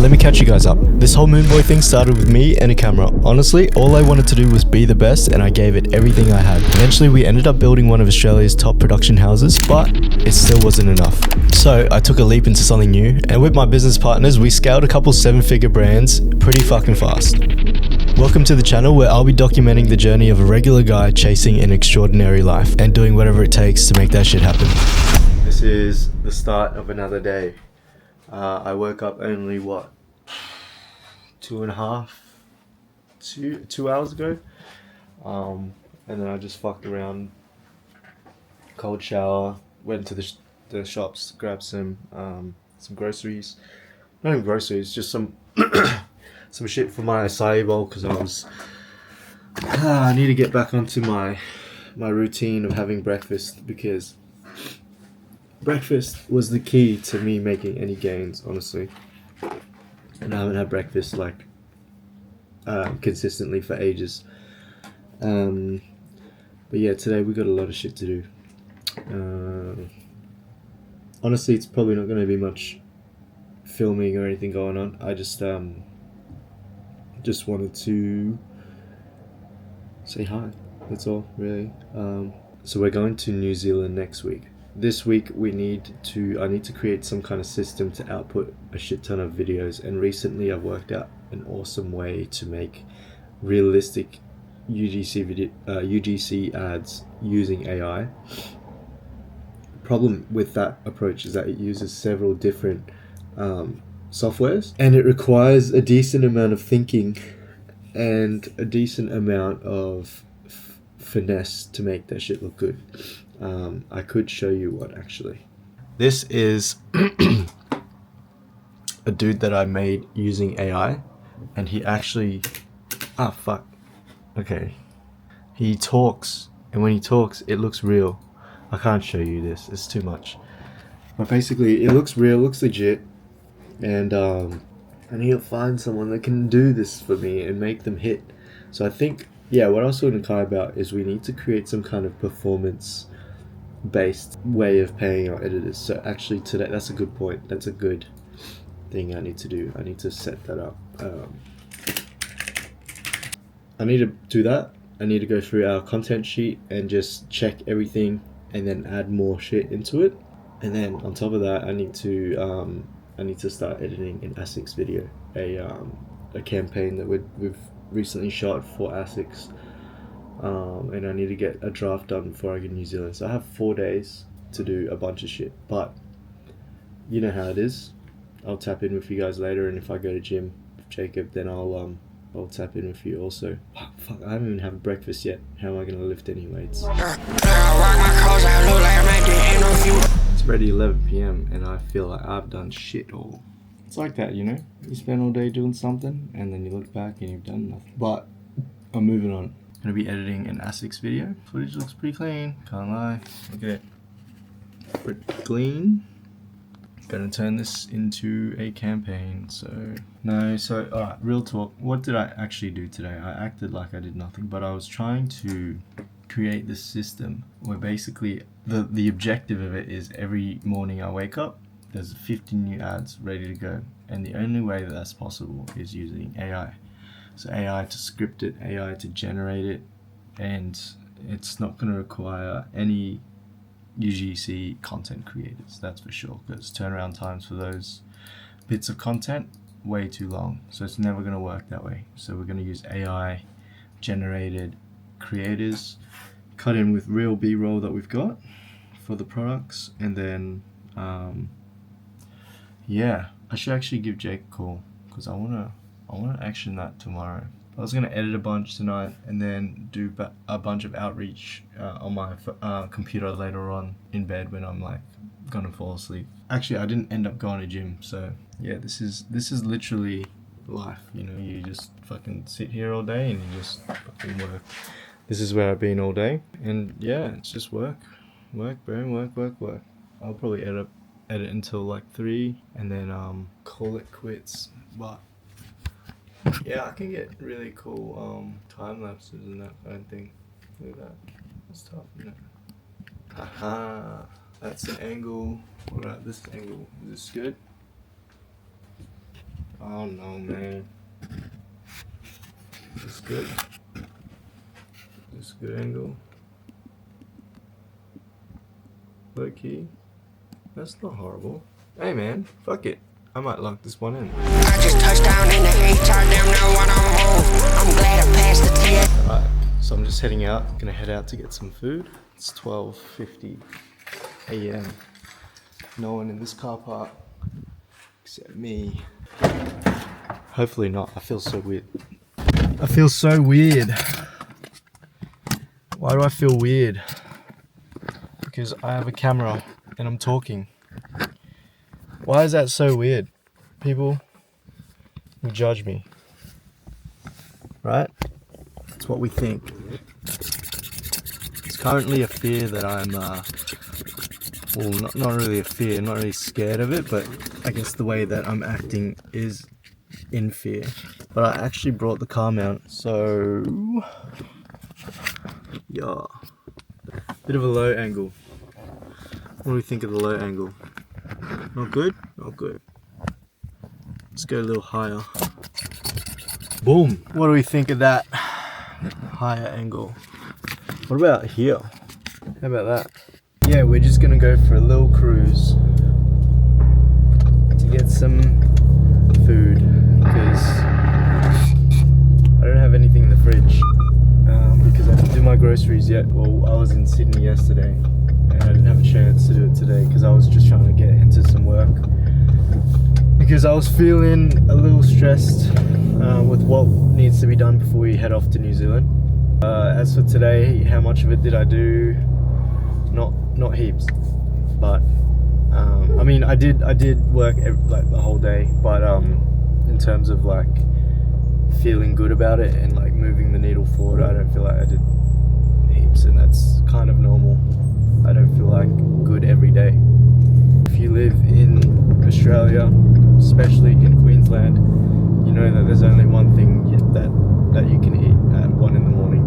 let me catch you guys up. This whole Moon Boy thing started with me and a camera. Honestly, all I wanted to do was be the best, and I gave it everything I had. Eventually, we ended up building one of Australia's top production houses, but it still wasn't enough. So I took a leap into something new, and with my business partners, we scaled a couple 7-figure brands pretty fucking fast. Welcome to the channel where I'll be documenting the journey of a regular guy chasing an extraordinary life and doing whatever it takes to make that shit happen. This is the start of another day. I woke up only, what, 2 hours ago? And then I just fucked around, cold shower, went to the shops, grabbed some groceries. Not even groceries, just some some shit for my acai bowl, because I need to get back onto my routine of having breakfast, because breakfast was the key to me making any gains, honestly. And I haven't had breakfast consistently for ages. But yeah, today we got a lot of shit to do. Honestly, it's probably not going to be much filming or anything going on. I just wanted to say hi. That's all, really. So we're going to New Zealand next week. This week I need to create some kind of system to output a shit ton of videos, and recently I've worked out an awesome way to make realistic UGC ads using AI. The problem with that approach is that it uses several different softwares, and it requires a decent amount of thinking and a decent amount of finesse to make that shit look good. I could show you what, actually. This is a dude that I made using AI, and he actually... Okay. He talks, and when he talks, it looks real. I can't show you this, it's too much. But basically, it looks real, looks legit, and I need to find someone that can do this for me and make them hit. So I think, yeah, what I was talking to Kai about is we need to create some kind of performance-based way of paying our editors. So actually today, that's a good point. That's a good thing I need to do. I need to set that up. I need to do that. I need to go through our content sheet and just check everything and then add more shit into it. And then on top of that, I need to start editing an ASICS video, a campaign that we've recently shot for ASICS, and I need to get a draft done before I get to New Zealand. So I have 4 days to do a bunch of shit, but you know how it is. I'll tap in with you guys later, and if I go to gym with Jacob, then I'll tap in with you also. Fuck, I haven't even had breakfast yet. How am I gonna lift any weights? It's already 11 PM and I feel like I've done shit all. It's like that, you know? You spend all day doing something and then you look back and you've done nothing. But I'm moving on. I'm gonna be editing an ASICS video. Footage looks pretty clean, can't lie. Look at it. Pretty clean. Gonna turn this into a campaign. Alright, real talk. What did I actually do today? I acted like I did nothing, but I was trying to create this system where basically the objective of it is every morning I wake up, there's 50 new ads ready to go, and the only way that that's possible is using AI. So AI to script it, AI to generate it, and it's not going to require any UGC content creators, that's for sure, because turnaround times for those bits of content way too long, so it's never going to work that way. So we're going to use AI generated creators, cut in with real B-roll that we've got for the products, and then yeah, I should actually give Jake a call, because I wanna action that tomorrow. I was gonna edit a bunch tonight and then do a bunch of outreach on my computer later on in bed when I'm like gonna fall asleep. Actually, I didn't end up going to gym, so yeah, this is literally life. You know, you just fucking sit here all day and you just fucking work. This is where I've been all day, and yeah, it's just work, bro, work. I'll probably edit until like 3 and then call it quits. But yeah, I can get really cool time lapses and that kind of thing. Look at that. That's tough, isn't it? Haha. That's an angle. What about this angle? Is this good? Oh no, man. This good. This good angle. Low key. That's not horrible. Hey man, fuck it. I might lock this one in. I just touched down in the HR, damn now what I'm home. I'm glad I passed the TS. Alright, so I'm just heading out. Gonna head out to get some food. It's 12:50 a.m. No one in this car park except me. Hopefully not. I feel so weird. I feel so weird. Why do I feel weird? Because I have a camera and I'm talking. Why is that so weird? People will judge me. Right? That's what we think. It's currently a fear that I'm, well, not really a fear, not really scared of it, but I guess the way that I'm acting is in fear. But I actually brought the car mount, so yeah. Bit of a low angle. What do we think of the low angle? Not good? Not good. Let's go a little higher. Boom! What do we think of that? Higher angle. What about here? How about that? Yeah, we're just gonna go for a little cruise to get some food because I don't have anything in the fridge because I didn't do my groceries yet. Well, I was in Sydney yesterday and I didn't have a chance to do it today because I was just trying to get into some work because I was feeling a little stressed with what needs to be done before we head off to New Zealand. As for today, how much of it did I do? Not heaps, but I mean I did work like the whole day, but in terms of like feeling good about it and like moving the needle forward, I don't feel like I did heaps, and that's kind of normal. I don't feel like good every day. If you live in Australia, especially in Queensland, you know that there's only one thing that you can eat at 1 in the morning,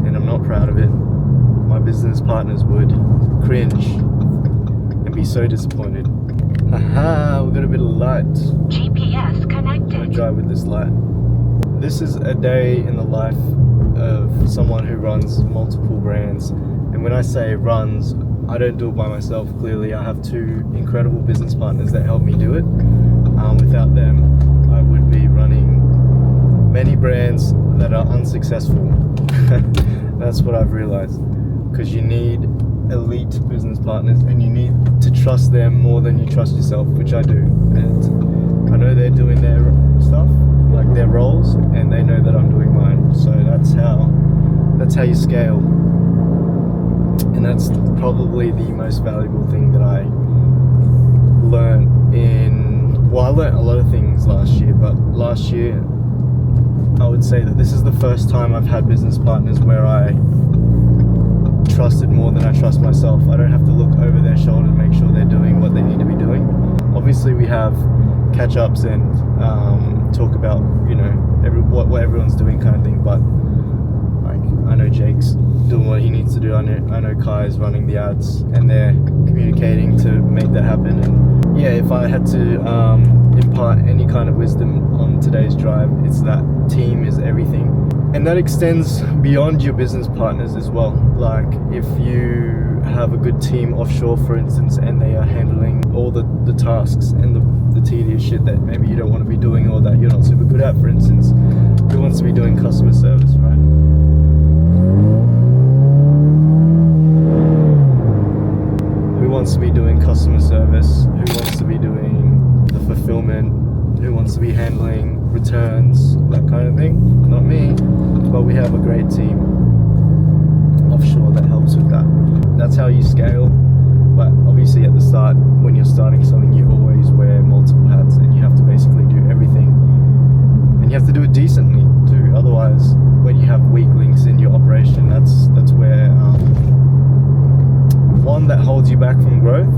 and I'm not proud of it. My business partners would cringe and be so disappointed. Haha, we got a bit of light. GPS connected. I'm gonna drive with this light. This is a day in the life of someone who runs multiple brands, and when I say runs, I don't do it by myself. Clearly, I have 2 incredible business partners that help me do it. Without them, I would be running many brands that are unsuccessful. That's what I've realized. Because you need elite business partners and you need to trust them more than you trust yourself, which I do. And I know they're doing their stuff, like their roles, and they know that I'm doing mine. So that's how you scale. And that's probably the most valuable thing that I learned well, I learned a lot of things last year, but last year I would say that this is the first time I've had business partners where I trusted more than I trust myself. I don't have to look over their shoulder to make sure they're doing what they need to be doing. Obviously we have catch-ups and talk about, you know, what everyone's doing kind of thing, but like I know Jake's doing what he needs to do. I know Kai's running the ads and they're communicating to make that happen. And yeah, if I had to impart any kind of wisdom on today's drive, it's that team is everything. And that extends beyond your business partners as well. Like if you have a good team offshore, for instance, and they are handling all the tasks and the tedious shit that maybe you don't want to be doing or that you're not super good at, for instance, who wants to be doing customer service, right? Who wants to be doing customer service? Who wants to be doing the fulfillment? Who wants to be handling returns? That kind of thing. Not me, but we have a great team offshore that helps with that. That's how you scale. But obviously at the start, when you're starting something, you always wear multiple hats and you have to basically do everything. And you have to do it decently too. Otherwise, when you have weak links in your operation, that's where one, that holds you back from growth.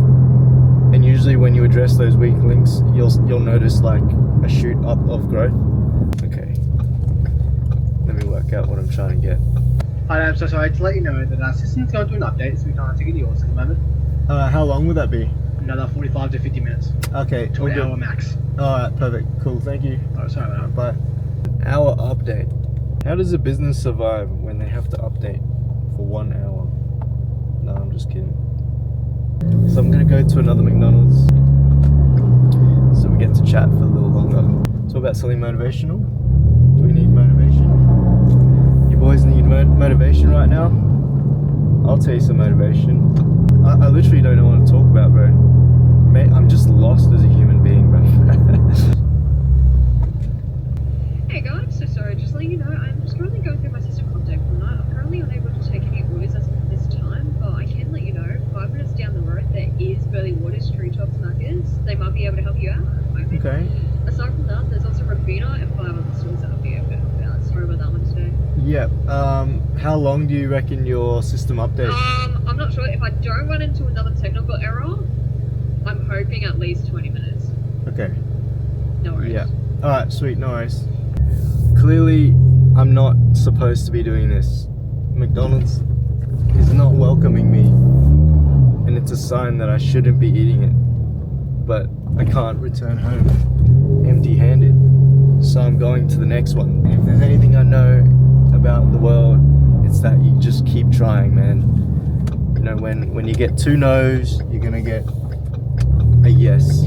And usually when you address those weak links, you'll notice like a shoot up of growth. Okay, let me work out what I'm trying to get. Hi, I'm so sorry to let you know that our system's going through an update, so we can't take any orders at the moment. How long would that be? Another 45 to 50 minutes. Okay, To an hour max. Alright, perfect. Cool, thank you. Oh, sorry about Bye. Hour update. How does a business survive when they have to update for 1 hour? No, I'm just kidding. So I'm gonna go to another McDonald's so we get to chat for a little longer. So about something motivational. Do we need motivation? You boys need motivation right now? I'll tell you some motivation. I literally don't know what to talk about, bro. Mate, I'm just lost as a human being, bro. Hey guys, so sorry, just letting you know, I'm just currently going through my system update for the night. I'm currently unable to take any orders as of this time, but I can let you know, 5 minutes down the road, there is Burley Waters, Treetops Nuggets. They might be able to help you out. Okay. Aside from that, there's also Rabina and 5 other stores that will be able to help you out. Sorry about that one today. Yep. How long do you reckon your system update? I'm not sure. If I don't run into another technical error, I'm hoping at least 20 minutes. Okay. No worries. Yeah. Alright, sweet, no worries. Clearly, I'm not supposed to be doing this. McDonald's is not welcoming me, and it's a sign that I shouldn't be eating it. But I can't return home empty-handed, so I'm going to the next one. If there's anything I know about the world, it's that you just keep trying, man. You know, when you get 2 no's, you're gonna get a yes.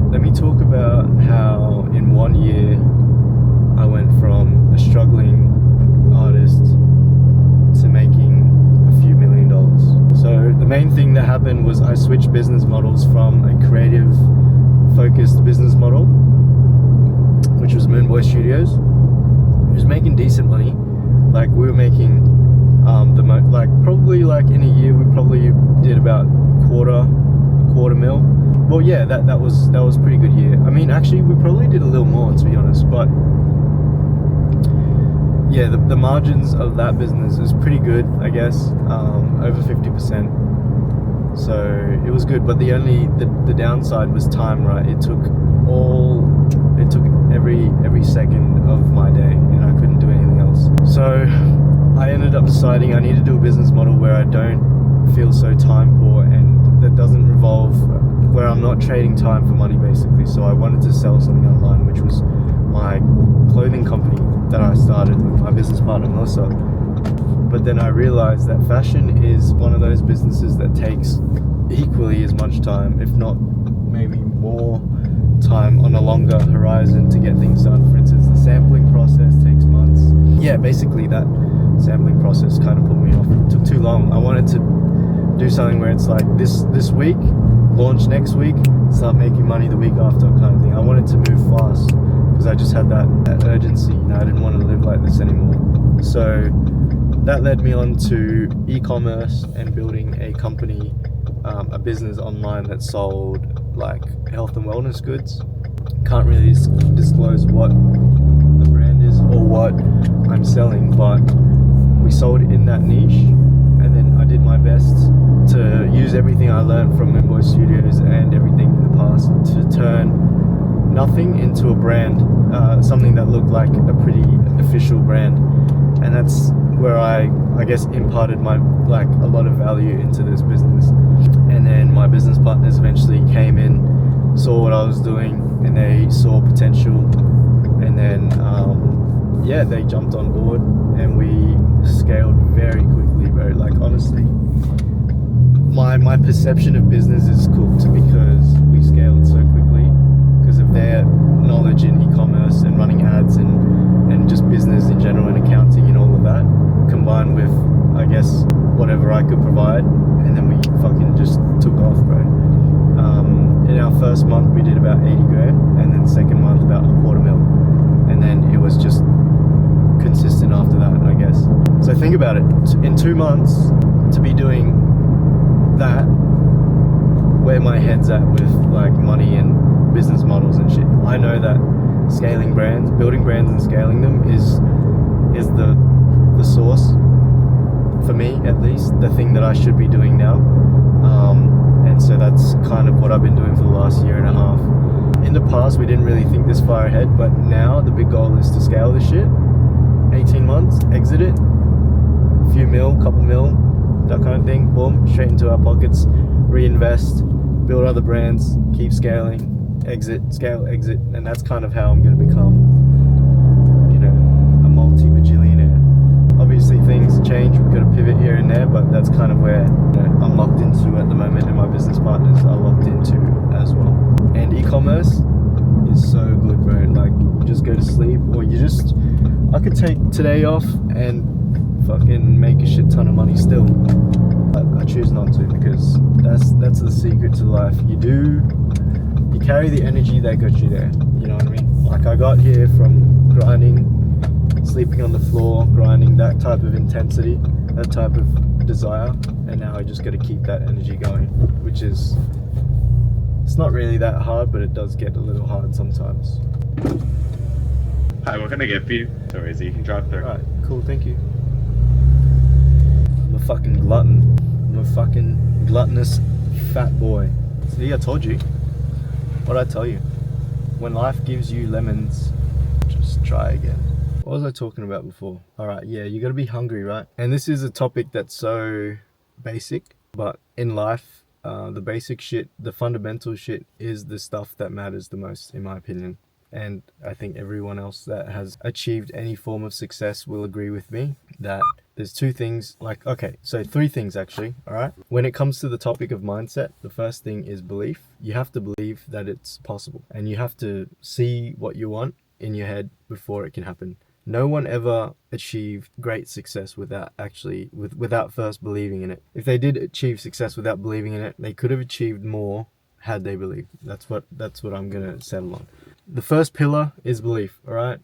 Let me talk about how in 1 year I went from a struggling artist to making a few $1 million. So the main thing that happened was I switched business models from a creative focused business model, which was Moonboy Studios. It was making decent money. Like we were making probably like in a year we probably did about a quarter mil. Well, yeah, that was a pretty good year. I mean, actually, we probably did a little more, to be honest. But yeah, the margins of that business is pretty good, I guess, over 50%. So it was good. But the downside was time, right? It took every second of my day, and I couldn't do anything else. So I ended up deciding I need to do a business model where I don't feel so time poor and that doesn't revolve, where I'm not trading time for money, basically. So I wanted to sell something online, which was my clothing company that I started with my business partner Melissa. But then I realized that fashion is one of those businesses that takes equally as much time, if not maybe more time, on a longer horizon to get things done. For instance, the sampling process takes months. Yeah, basically that sampling process kind of put me off. It took too long. I wanted to do something where it's like this week, launch next week, start making money the week after, kind of thing. I wanted to move fast because I just had that urgency. You know, I didn't want to live like this anymore. So that led me on to e-commerce and building a company, a business online that sold like health and wellness goods. Can't really disclose what the brand is or what I'm selling, but we sold in that niche, and then I did my best to use everything I learned from Moonboy Studios and everything in the past to turn nothing into a brand, something that looked like a pretty official brand. And that's where I guess imparted a lot of value into this business. And then my business partners eventually came in, saw what I was doing, and they saw potential, and then they jumped on board, and we scaled very quickly, bro. Like honestly, my perception of business is cooked because we scaled so quickly because of their knowledge in e-commerce and running ads and just business in general and accounting and all of that, combined with, I guess, whatever I could provide, and then we fucking just took off, bro. In our first month we did about 80 grand, and then second month about $250,000, and then it was just consistent after that, I guess. So think about it, in 2 months to be doing that, where my head's at with like money and business models and shit. I know that scaling brands, building brands and scaling them is the source, for me at least, the thing that I should be doing now. And so that's kind of what I've been doing for the last year and a half. In the past we didn't really think this far ahead, but now the big goal is to scale this shit. 18 months, exit it, a few mil, couple mil, that kind of thing, boom, straight into our pockets, reinvest, build other brands, keep scaling, exit, scale, exit, and that's kind of how I'm going to become, you know, a multi-bajillionaire. Obviously things change, we've got to pivot here and there, but that's kind of where, you know, I'm locked into at the moment, and my business partners are locked into as well. And e-commerce is so good, bro. Like, you just go to sleep, or I could take today off and fucking make a shit ton of money still. I choose not to, because that's the secret to life. You carry the energy that got you there, you know what I mean? Like, I got here from grinding, sleeping on the floor, grinding, that type of intensity, that type of desire, and now I just got to keep that energy going, which is, it's not really that hard, but it does get a little hard sometimes. Hi, what can I get for you? So easy, you can drive through. Alright, cool, thank you. I'm a fucking glutton. I'm a fucking gluttonous fat boy. See, I told you. What'd I tell you? When life gives you lemons, just try again. What was I talking about before? Alright, yeah, you gotta be hungry, right? And this is a topic that's so basic, but in life, the basic shit, the fundamental shit is the stuff that matters the most, in my opinion. And I think everyone else that has achieved any form of success will agree with me that there's two things, like, okay, so three things actually, all right? When it comes to the topic of mindset, the first thing is belief. You have to believe that it's possible, and you have to see what you want in your head before it can happen. No one ever achieved great success without first believing in it. If they did achieve success without believing in it, they could have achieved more had they believed. That's what I'm gonna settle on. The first pillar is belief, all right?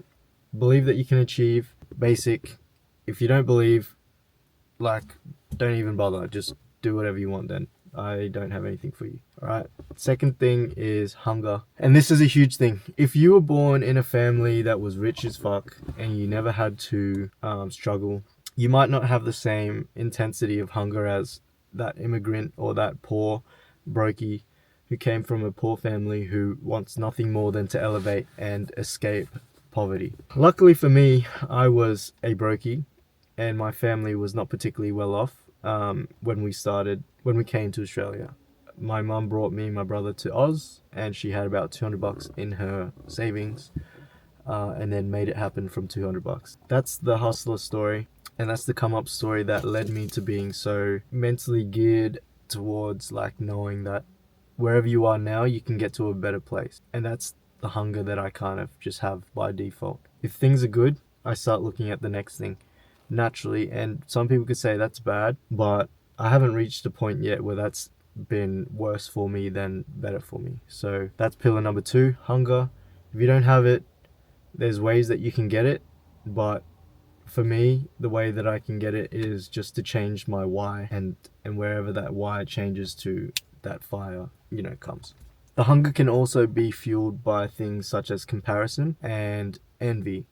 Believe that you can achieve. Basic. If you don't believe, like, don't even bother. Just do whatever you want then. I don't have anything for you, all right? Second thing is hunger. And this is a huge thing. If you were born in a family that was rich as fuck and you never had to struggle, you might not have the same intensity of hunger as that immigrant or that poor brokey who came from a poor family who wants nothing more than to elevate and escape poverty. Luckily for me, I was a brokey, and my family was not particularly well off when we came to Australia. My mum brought me and my brother to Oz, and she had about $200 in her savings, and then made it happen from $200. That's the hustler story, and that's the come up story that led me to being so mentally geared towards, like, knowing that wherever you are now, you can get to a better place. And that's the hunger that I kind of just have by default. If things are good, I start looking at the next thing naturally. And some people could say that's bad, but I haven't reached a point yet where that's been worse for me than better for me. So that's pillar number 2, hunger. If you don't have it, there's ways that you can get it, but for me, the way that I can get it is just to change my why, and wherever that why changes to, that fire, you know, comes. The hunger can also be fueled by things such as comparison and envy.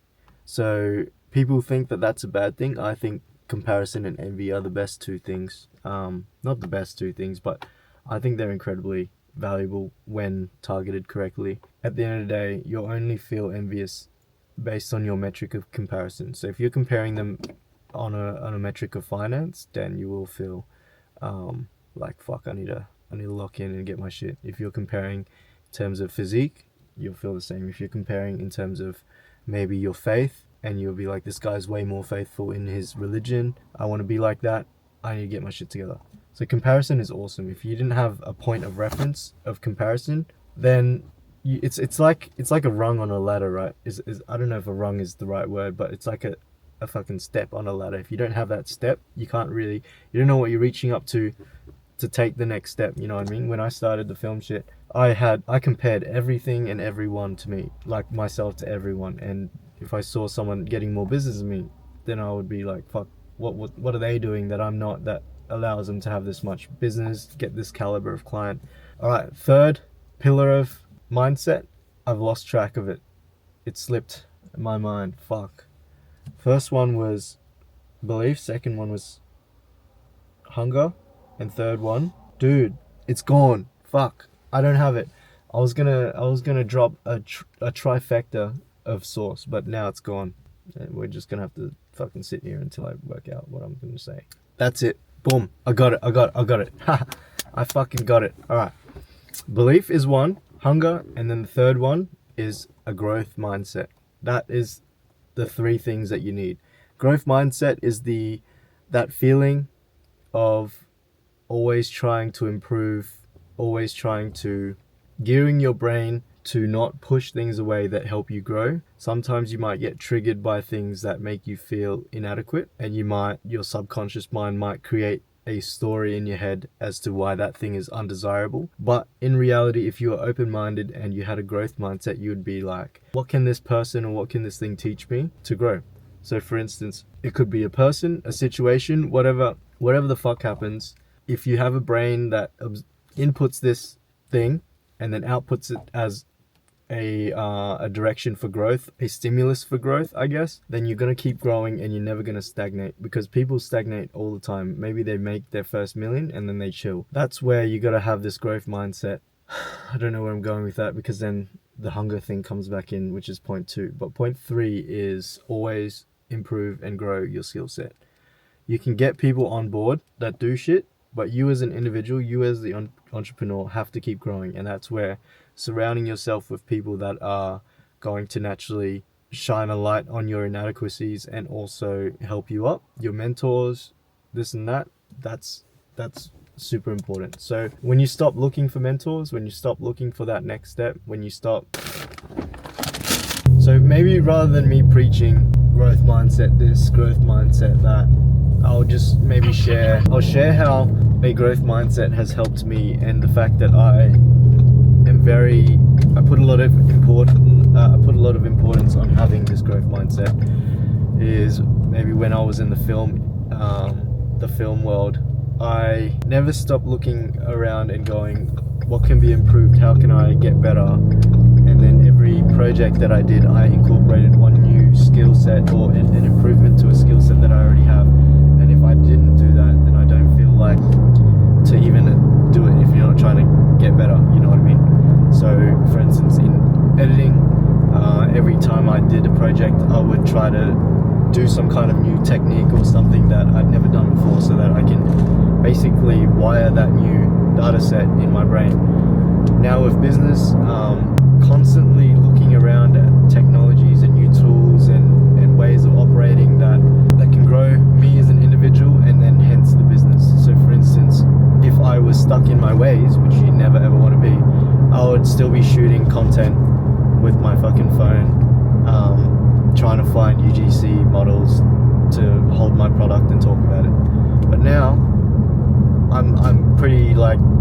So people think that that's a bad thing. I think comparison and envy are the best two things. Not the best two things, but I think they're incredibly valuable when targeted correctly. At the end of the day, you'll only feel envious based on your metric of comparison. So if you're comparing them on a metric of finance, then you will feel like, fuck, I need to lock in and get my shit. If you're comparing in terms of physique, you'll feel the same. If you're comparing in terms of maybe your faith, and you'll be like, this guy's way more faithful in his religion, I want to be like that, I need to get my shit together. So comparison is awesome. If you didn't have a point of reference of comparison, then it's like a rung on a ladder, right? I don't know if a rung is the right word, but it's like a fucking step on a ladder. If you don't have that step, you don't know what you're reaching up to take the next step, you know what I mean? When I started the film shit, I compared everything and everyone to me, like myself to everyone, and if I saw someone getting more business than me, then I would be like, fuck, what are they doing that I'm not, that allows them to have this much business, get this caliber of client? Alright, third pillar of mindset, I've lost track of it. It slipped in my mind, fuck. First one was belief, second one was hunger, and third one, dude, it's gone. Fuck, I don't have it. I was gonna drop a trifecta of sauce, but now it's gone. And we're just gonna have to fucking sit here until I work out what I'm gonna say. That's it. Boom. I got it. I fucking got it. All right. Belief is 1. hunger, and then the third one is a growth mindset. That is the three things that you need. Growth mindset is that feeling of always trying to improve, always trying to gearing your brain to not push things away that help you grow. Sometimes you might get triggered by things that make you feel inadequate, and your subconscious mind might create a story in your head as to why that thing is undesirable. But in reality, if you are open-minded and you had a growth mindset, you would be like, what can this person or what can this thing teach me to grow? So for instance, it could be a person, a situation, whatever the fuck happens. If you have a brain that inputs this thing and then outputs it as a direction for growth, a stimulus for growth, I guess, then you're going to keep growing and you're never going to stagnate, because people stagnate all the time. Maybe they make their first million and then they chill. That's where you got to have this growth mindset. I don't know where I'm going with that, because then the hunger thing comes back in, which is point 2. But point 3 is always improve and grow your skill set. You can get people on board that do shit, but you as an individual, you as the entrepreneur, have to keep growing. And that's where surrounding yourself with people that are going to naturally shine a light on your inadequacies and also help you up, your mentors, this and that, that's super important. So when you stop looking for mentors, when you stop looking for that next step, so maybe rather than me preaching growth mindset this, growth mindset that, I'll just maybe share how a growth mindset has helped me, and the fact that I put a lot of importance on having this growth mindset is maybe when I was in the film world, I never stopped looking around and going, what can be improved? How can I get better? And then every project that I did, I incorporated one new skill set or an improvement to a skill set that I already have. And if I didn't do that, then I don't feel like to even do it if you're not trying to get better, you know what I mean? So for instance, in editing, every time I did a project, I would try to do some kind of new technique or something that I'd never done before, so that I can basically wire that new data set in my brain. Now with business, constantly looking around at technologies and new tools and ways of operating that can grow me as an individual, and then hence the business. So for instance, if I was stuck in my ways, which you never ever want to be, I would still be shooting content with my fucking phone, trying to find UGC models to hold my product and talk about it. But now I'm pretty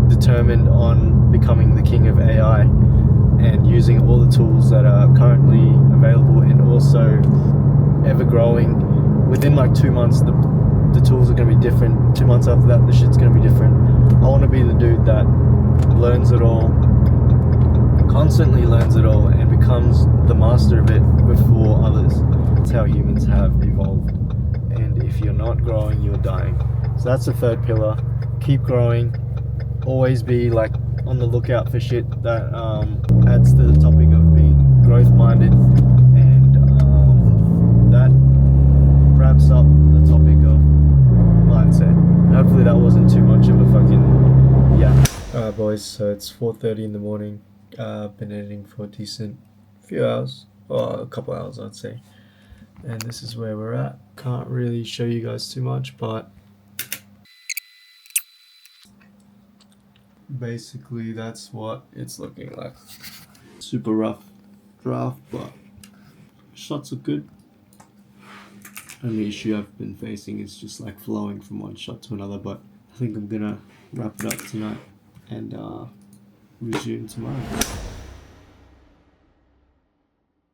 determined on becoming the king of AI and using all the tools that are currently available, and also ever growing. Within 2 months, the tools are going to be different. 2 months after that, the shit's going to be different. I want to be the dude that learns it all, constantly learns it all, and becomes the master of it before others. That's how humans have evolved. And if you're not growing, you're dying. So that's the third pillar. Keep growing. Always be on the lookout for shit that adds to the topic of being growth minded. And that wraps up the topic of mindset. Hopefully that wasn't too much of a fucking Alright boys, so it's 4:30 in the morning. I've been editing for a decent few hours, or a couple hours I'd say. And this is where we're at. Can't really show you guys too much, but basically that's what it's looking like. Super rough draft, but shots are good. Only issue I've been facing is just flowing from one shot to another, but I think I'm gonna wrap it up tonight and resume tomorrow.